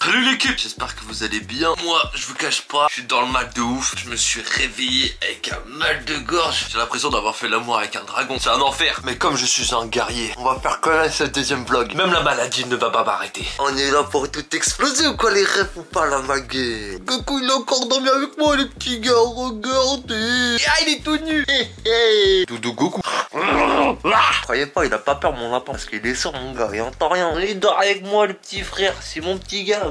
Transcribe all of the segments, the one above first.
Salut l'équipe, j'espère que vous allez bien. Moi, je vous cache pas, je suis dans le mal de ouf. Je me suis réveillé avec un mal de gorge. J'ai l'impression d'avoir fait l'amour avec un dragon. C'est un enfer. Mais comme je suis un guerrier, on va faire connaître ce deuxième vlog. Même la maladie ne va pas m'arrêter. On est là pour tout exploser ou quoi, les rêves ou pas, la maguette? Goku, il a encore dormi avec moi, les petits gars. Regardez. Ah, il est tout nu. Doudou Goku. Croyez pas, il a pas peur, mon lapin, parce qu'il est sourd, mon gars. Il entend rien. Il dort avec moi, le petit frère. C'est mon petit gars.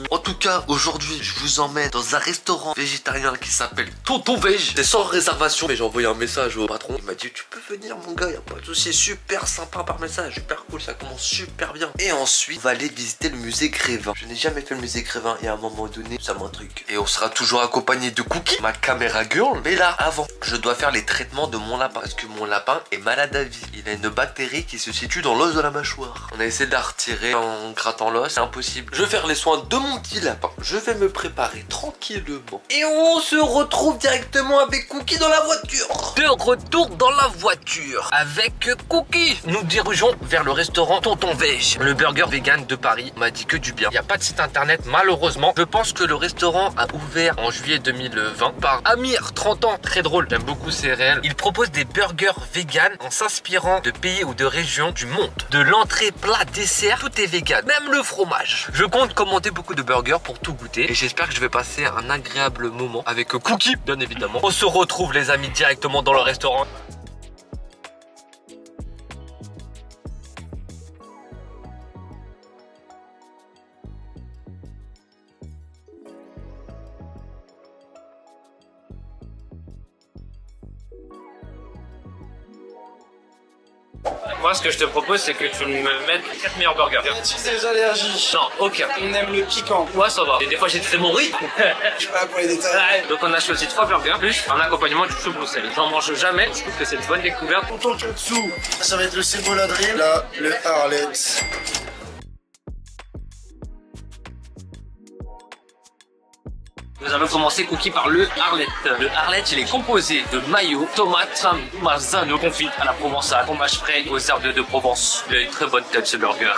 En tout cas, aujourd'hui, je vous emmène dans un restaurant végétarien qui s'appelle Tonton Veg. C'est sans réservation, mais j'ai envoyé un message au patron. Il m'a dit, tu peux venir, mon gars, y a pas de souci. Super sympa par message, super cool, ça commence super bien. Et ensuite, on va aller visiter le musée Grévin. Je n'ai jamais fait le musée Grévin et à un moment donné, ça m'intrigue. Et on sera toujours accompagné de Cookie, ma caméra girl. Mais là, avant, je dois faire les traitements de mon lapin parce que mon lapin est malade à vie. Il a une bactérie qui se situe dans l'os de la mâchoire. On a essayé de la retirer en grattant l'os, c'est impossible. Je vais faire les soins de mon petit lapin. Je vais me préparer tranquillement. Et on se retrouve directement avec Cookie dans la voiture. De retour dans la voiture avec Cookie. Nous dirigeons vers le restaurant Tonton Veg. Le burger vegan de Paris m'a dit que du bien. Il n'y a pas de site internet malheureusement. Je pense que le restaurant a ouvert en juillet 2020 par Amir, 30 ans. Très drôle, j'aime beaucoup, c'est réel. Il propose des burgers vegan en s'inspirant de pays ou de régions du monde. De l'entrée, plat, dessert, tout est vegan. Même le fromage. Je compte commander beaucoup de burgers pour tout goûter. Et j'espère que je vais passer un agréable moment avec Cookie, bien évidemment. On se retrouve les amis directement dans le restaurant. Moi, ce que je te propose, c'est que tu me mettes 4 meilleurs burgers. As-tu des allergies? Non, aucun. On aime le piquant. Ouais, ça va. Et des fois, j'ai des hémorroïdes. Je suis pas là pour les détails. Ouais. Donc, on a choisi 3 burgers, plus un accompagnement du chou Bruxelles. J'en mange jamais. Je trouve que c'est une bonne découverte. Pour ton dessous, ça va être le céboladril. Là, le Harlet. Nous allons commencer, Cookie, par le Harlet. Le Harlet, il est composé de mayo, tomates, marzano, confit à la provençale, fromage frais aux herbes de Provence. Il a une très bonne tête, ce burger.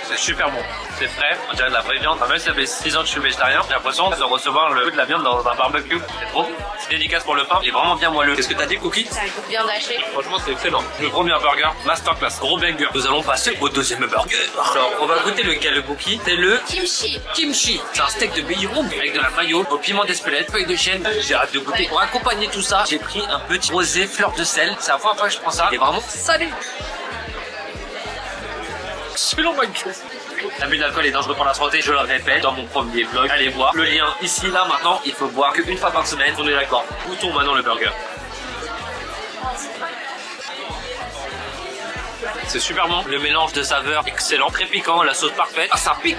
C'est super bon. C'est frais, on dirait de la vraie viande. Même si ça fait 6 ans que je suis végétarien, j'ai l'impression de recevoir le goût de la viande dans un barbecue. C'est trop. C'est dédicace pour le pain, il est vraiment bien moelleux. Qu'est-ce que t'as dit, Cookie? Ça a le goût de viande hachée. Franchement, c'est excellent. Le premier burger, masterclass, gros banger. Nous allons passer au deuxième burger. Alors, on va goûter lequel, le Cookie? C'est le Kimchi. kimchi. C'est un steak de bouillon avec de la mayo, au piment d'Espelette, feuilles de chêne. J'ai hâte de goûter. Pour accompagner tout ça, j'ai pris un petit rosé fleur de sel. C'est la première fois que je prends ça. Il est vraiment salé. Selon ma gueule. L'abus d'alcool est dangereux pour la santé, je le répète dans mon premier vlog. Allez voir le lien ici, là, maintenant. Il faut boire qu'une fois par semaine. On est d'accord. Goûtons maintenant le burger. C'est super bon. Le mélange de saveurs excellent. Très piquant, la sauce parfaite. Ah, ça pique.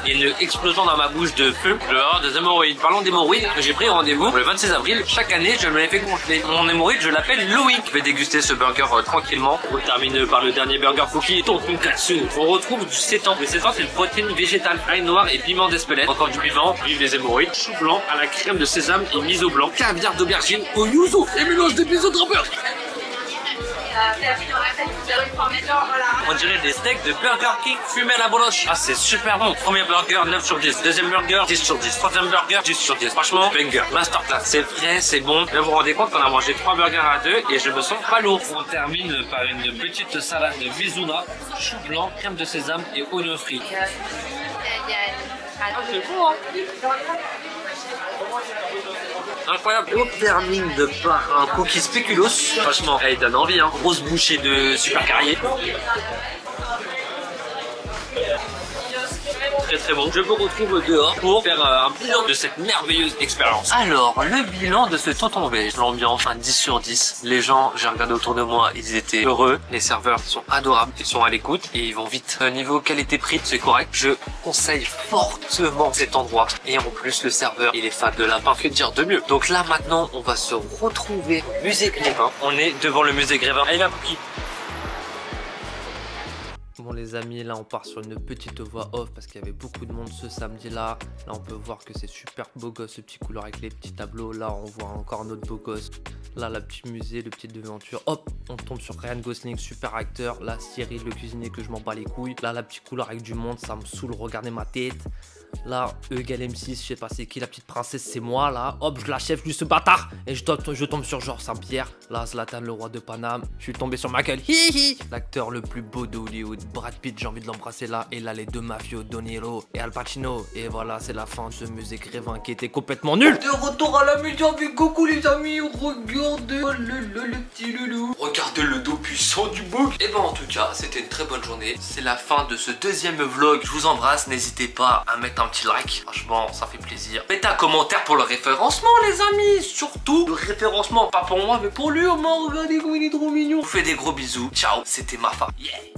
Il y a une explosion dans ma bouche de feu. Je vais avoir des hémorroïdes. Parlons d'hémorroïdes, j'ai pris rendez-vous le 26 avril. Chaque année, je me les fais gonfler. Mon hémorroïde, je l'appelle Loïc. Je vais déguster ce burger tranquillement. On termine par le dernier burger Cookie, Tonton Katsu. On retrouve du sétan. Le sétan, c'est une protéine végétale. Ail noir et piment d'Espelette. Encore du vivant, vive les hémorroïdes. Chou blanc à la crème de sésame et miso blanc. Caviar d'aubergine au yuzu et mélange de miso trappeur. On dirait des steaks de Burger King fumés à la boloche. Ah, c'est super bon. Premier burger, 9 sur 10. Deuxième burger, 10 sur 10. Troisième burger, 10 sur 10. Franchement, banger. Masterclass. C'est frais, c'est bon. Là, vous vous rendez compte qu'on a mangé 3 burgers à 2 et je me sens pas lourd. On termine par une petite salade de mizuna, chou blanc, crème de sésame et oignons frits. C'est bon, hein? Incroyable. On termine par un cookie spéculoos. Franchement, elle donne envie, hein. Grosse bouchée de super carrier. Très très bon. Je me retrouve dehors pour faire un bilan de cette merveilleuse expérience. Alors, le bilan de ce Tonton Veg. L'ambiance, un 10 sur 10. Les gens, j'ai regardé autour de moi, ils étaient heureux. Les serveurs sont adorables, ils sont à l'écoute et ils vont vite. Niveau qualité-prix, c'est correct. Je conseille fortement cet endroit. Et en plus, le serveur, il est fan de lapin. Que dire de mieux? Donc là, maintenant, on va se retrouver au musée Grévin. On est devant le musée Grévin. Allez, là, Cookie. Bon les amis, là on part sur une petite voix off parce qu'il y avait beaucoup de monde ce samedi là. Là on peut voir que c'est super beau gosse ce petit couloir avec les petits tableaux. Là on voit encore un autre beau gosse. Là la petite musée, le petit devanture. Hop, on tombe sur Ryan Gosling, super acteur. Là Cyril le cuisinier que je m'en bats les couilles. Là la petite couloir avec du monde, ça me saoule, regardez ma tête. Là, E égale M6, je sais pas c'est qui la petite princesse, c'est moi là. Hop, je l'achève lui ce bâtard. Et je tombe sur Georges Saint-Pierre. Là, Zlatan le roi de Paname. Je suis tombé sur Michael. Hihi. L'acteur le plus beau de Hollywood. Brad Pitt, j'ai envie de l'embrasser là. Et là, les deux mafieux, De Niro et Al Pacino. Et voilà, c'est la fin de ce musée Grévin qui était complètement nul. De retour à la maison avec Goku les amis. Regardez le petit loulou. Regardez le dos puissant du bouc. Et ben en tout cas, c'était une très bonne journée. C'est la fin de ce deuxième vlog. Je vous embrasse, n'hésitez pas à mettre un petit like, franchement ça fait plaisir. Mettez un commentaire pour le référencement les amis, surtout le référencement, pas pour moi mais pour lui, au moins regardez comme il est trop mignon. Je vous fais des gros bisous, ciao, c'était Mafa. Yeah.